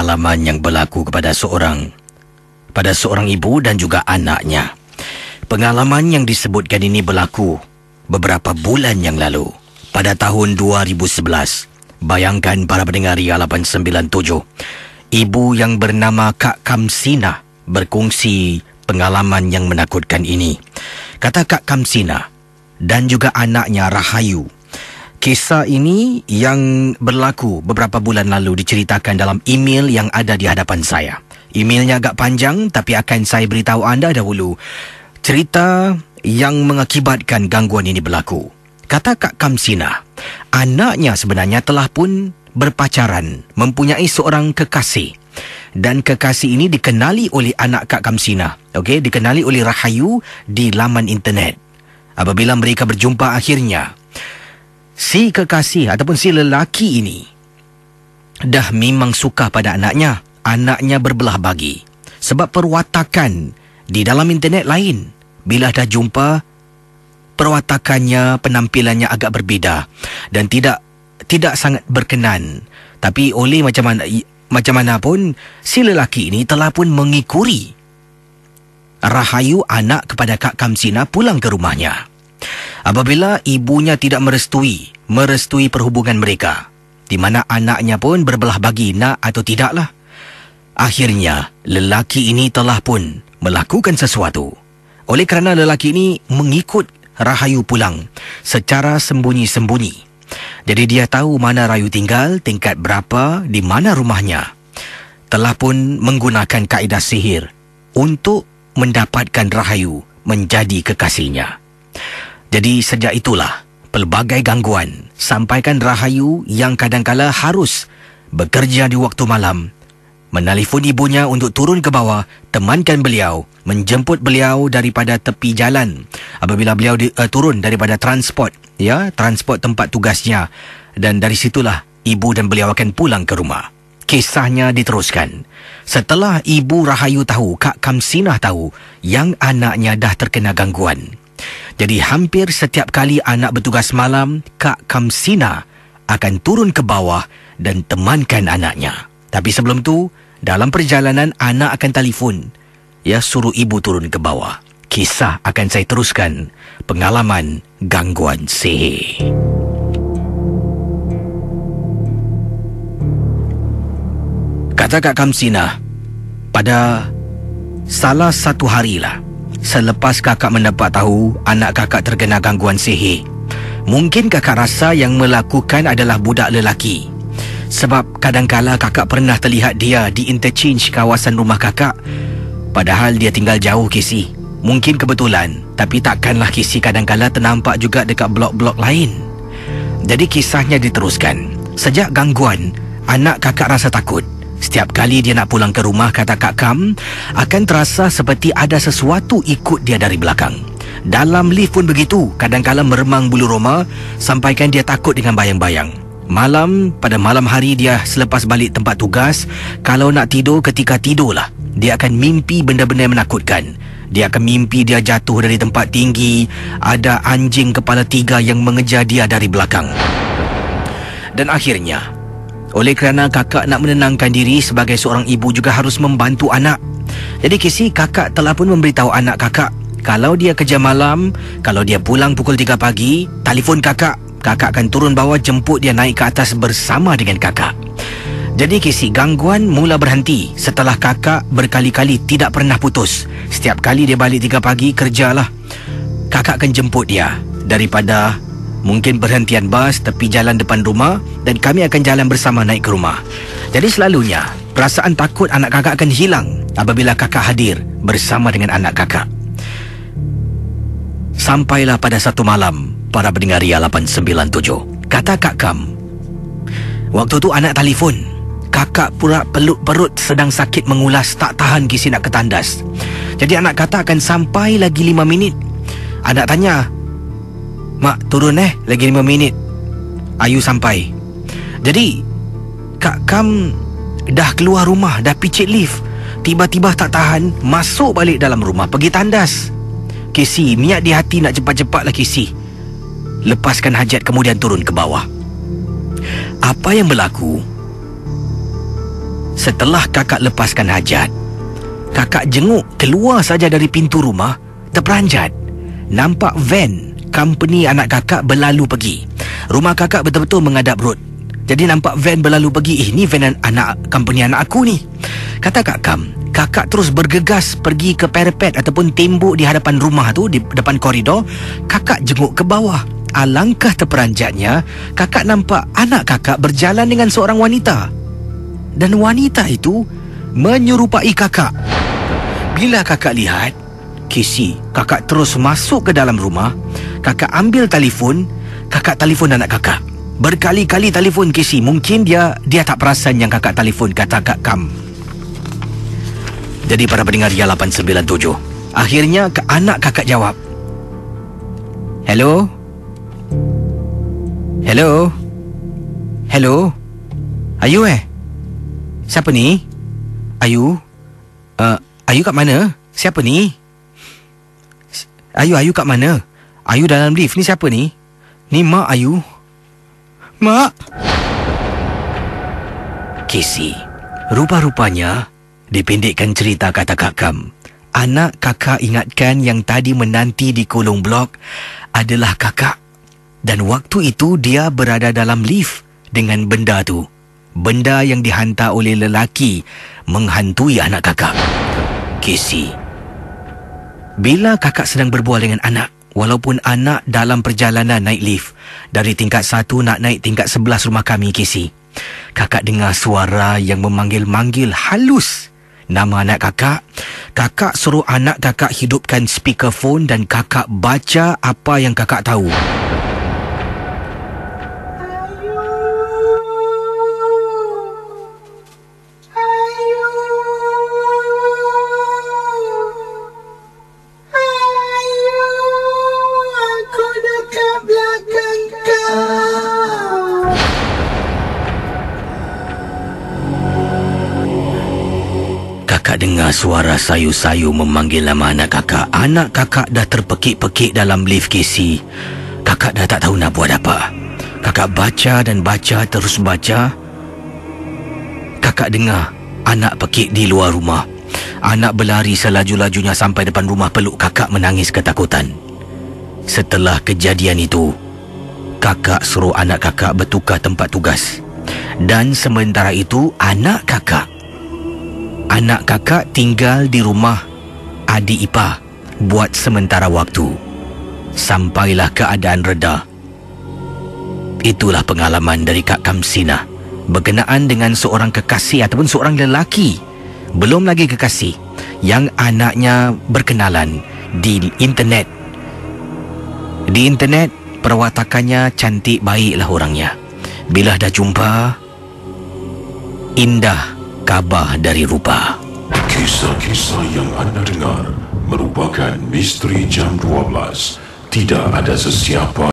pengalaman yang berlaku pada seorang ibu dan juga anaknya. Pengalaman yang disebutkan ini berlaku beberapa bulan yang lalu, pada tahun 2011. Bayangkan para pendengar Ria 897. Ibu yang bernama Kak Kamsina berkongsi pengalaman yang menakutkan ini. Kata Kak Kamsina dan juga anaknya Rahayu, kisah ini yang berlaku beberapa bulan lalu diceritakan dalam email yang ada di hadapan saya. Emailnya agak panjang, tapi akan saya beritahu anda dahulu cerita yang mengakibatkan gangguan ini berlaku. Kata Kak Kamsina, anaknya sebenarnya telah pun berpacaran, mempunyai seorang kekasih. Dan kekasih ini dikenali oleh anak Kak Kamsina. Okey, dikenali oleh Rahayu di laman internet. Apabila mereka berjumpa akhirnya, si kekasih ataupun si lelaki ini dah memang suka pada anaknya. Anaknya berbelah bagi. Sebab perwatakan di dalam internet lain. Bila dah jumpa, perwatakannya, penampilannya agak berbeza dan tidak sangat berkenan. Tapi oleh macam mana pun, si lelaki ini telah pun mengikuri Rahayu, anak kepada Kak Kamsina, pulang ke rumahnya. Apabila ibunya tidak merestui perhubungan mereka, di mana anaknya pun berbelah bagi nak atau tidaklah. Akhirnya, lelaki ini telah pun melakukan sesuatu. Oleh kerana lelaki ini mengikut Rahayu pulang secara sembunyi-sembunyi. Jadi dia tahu mana Rahayu tinggal, tingkat berapa, di mana rumahnya. Telah pun menggunakan kaedah sihir untuk mendapatkan Rahayu menjadi kekasihnya. Jadi sejak itulah pelbagai gangguan sampaikan Rahayu yang kadangkala harus bekerja di waktu malam, menelefon ibunya untuk turun ke bawah, temankan beliau, menjemput beliau daripada tepi jalan apabila beliau turun daripada transport tempat tugasnya, dan dari situlah ibu dan beliau akan pulang ke rumah. Kisahnya diteruskan. Setelah ibu Rahayu tahu, Kak Kamsina tahu yang anaknya dah terkena gangguan. Jadi hampir setiap kali anak bertugas malam, Kak Kamsina akan turun ke bawah dan temankan anaknya. Tapi sebelum tu, dalam perjalanan anak akan telefon, suruh ibu turun ke bawah. Kisah akan saya teruskan. Pengalaman gangguan sihir. Kata Kak Kamsina, pada salah satu harilah selepas kakak mendapat tahu anak kakak terkena gangguan sihir, mungkin kakak rasa yang melakukan adalah budak lelaki. Sebab kadangkala kakak pernah terlihat dia di interchange kawasan rumah kakak, padahal dia tinggal jauh, Kisi. Mungkin kebetulan, tapi takkanlah Kisi kadangkala ternampak juga dekat blok-blok lain. Jadi kisahnya diteruskan. Sejak gangguan, anak kakak rasa takut. Setiap kali dia nak pulang ke rumah, kata Kak Kam, akan terasa seperti ada sesuatu ikut dia dari belakang. Dalam lift pun begitu, kadangkala meremang bulu roma, sampaikan dia takut dengan bayang-bayang. Pada malam hari dia selepas balik tempat tugas, kalau nak tidur, ketika tidurlah dia akan mimpi benda-benda yang menakutkan. Dia akan mimpi dia jatuh dari tempat tinggi, ada anjing kepala 3 yang mengejar dia dari belakang. Dan akhirnya, oleh kerana kakak nak menenangkan diri sebagai seorang ibu juga harus membantu anak, jadi Kisi, kakak telah pun memberitahu anak kakak, kalau dia kerja malam, kalau dia pulang pukul 3 pagi, telefon kakak. Kakak akan turun bawah jemput dia naik ke atas bersama dengan kakak. Jadi Kisi, gangguan mula berhenti setelah kakak berkali-kali tidak pernah putus. Setiap kali dia balik 3 pagi, kerjalah, kakak akan jemput dia daripada mungkin berhentian bas tepi jalan depan rumah, dan kami akan jalan bersama naik ke rumah. Jadi selalunya perasaan takut anak kakak akan hilang apabila kakak hadir bersama dengan anak kakak. Sampailah pada satu malam, para pendengar Ria 897, kata Kak Kam, waktu tu anak telefon, kakak pura peluk perut sedang sakit mengulas, tak tahan Kisi nak ketandas. Jadi anak kata akan sampai lagi 5 minit. Anak tanya, mak turun lagi 5 minit, Ayu sampai. Jadi Kak Kam dah keluar rumah, dah picit lift, tiba-tiba tak tahan, masuk balik dalam rumah, pergi tandas. Kisi, niat di hati nak cepat-cepatlah Kisi lepaskan hajat, kemudian turun ke bawah. Apa yang berlaku? Setelah kakak lepaskan hajat, kakak jenguk keluar saja dari pintu rumah, terperanjat. Nampak van company anak kakak berlalu pergi. Rumah kakak betul-betul menghadap road. Jadi nampak van berlalu pergi. Ni van anak company anak aku ni. Kata Kak Kam, kakak terus bergegas pergi ke parapet ataupun tembok di hadapan rumah tu, di depan koridor. Kakak jenguk ke bawah. Alangkah terperanjatnya, kakak nampak anak kakak berjalan dengan seorang wanita. Dan wanita itu menyerupai kakak. Bila kakak lihat, Casey, kakak terus masuk ke dalam rumah. Kakak ambil telefon. Kakak telefon anak kakak. Berkali-kali telefon Casey. Mungkin dia tak perasan yang kakak telefon, kata Kak Kam. Jadi para pendengar Ria 897, akhirnya anak kakak jawab. Hello? Hello? Hello? Ayu Siapa ni? Ayu? Ayu kat mana? Siapa ni? Ayu kat mana? Ayu dalam lift. Ni siapa ni? Ni Mak Ayu. Mak! Casey, rupa-rupanya, dipendekkan cerita kata Kak Kam, anak kakak ingatkan yang tadi menanti di kolong blok adalah kakak. Dan waktu itu dia berada dalam lift dengan benda tu. Benda yang dihantar oleh lelaki menghantui anak kakak. Casey, bila kakak sedang berbual dengan anak, walaupun anak dalam perjalanan naik lift dari tingkat 1 nak naik tingkat 11 rumah kami, Casey, kakak dengar suara yang memanggil-manggil halus nama anak kakak. Kakak suruh anak kakak hidupkan speakerphone dan kakak baca apa yang kakak tahu. Kakak dengar suara sayu-sayu memanggil nama anak kakak. Anak kakak dah terpekik-pekik dalam lift, Casey. Kakak dah tak tahu nak buat apa. Kakak baca dan baca, terus baca. Kakak dengar anak pekik di luar rumah. Anak berlari selaju-lajunya sampai depan rumah, peluk kakak menangis ketakutan. Setelah kejadian itu, kakak suruh anak kakak bertukar tempat tugas. Dan sementara itu, anak kakak tinggal di rumah adik ipar buat sementara waktu, sampailah keadaan reda. Itulah pengalaman dari Kak Kamsina berkenaan dengan seorang kekasih ataupun seorang lelaki, belum lagi kekasih, yang anaknya berkenalan di internet. Di internet, perwatakannya cantik, baiklah orangnya. Bila dah jumpa, indah kabar dari rupa. Kisah-kisah yang anda dengar merupakan misteri jam 12. Tidak ada sesiapa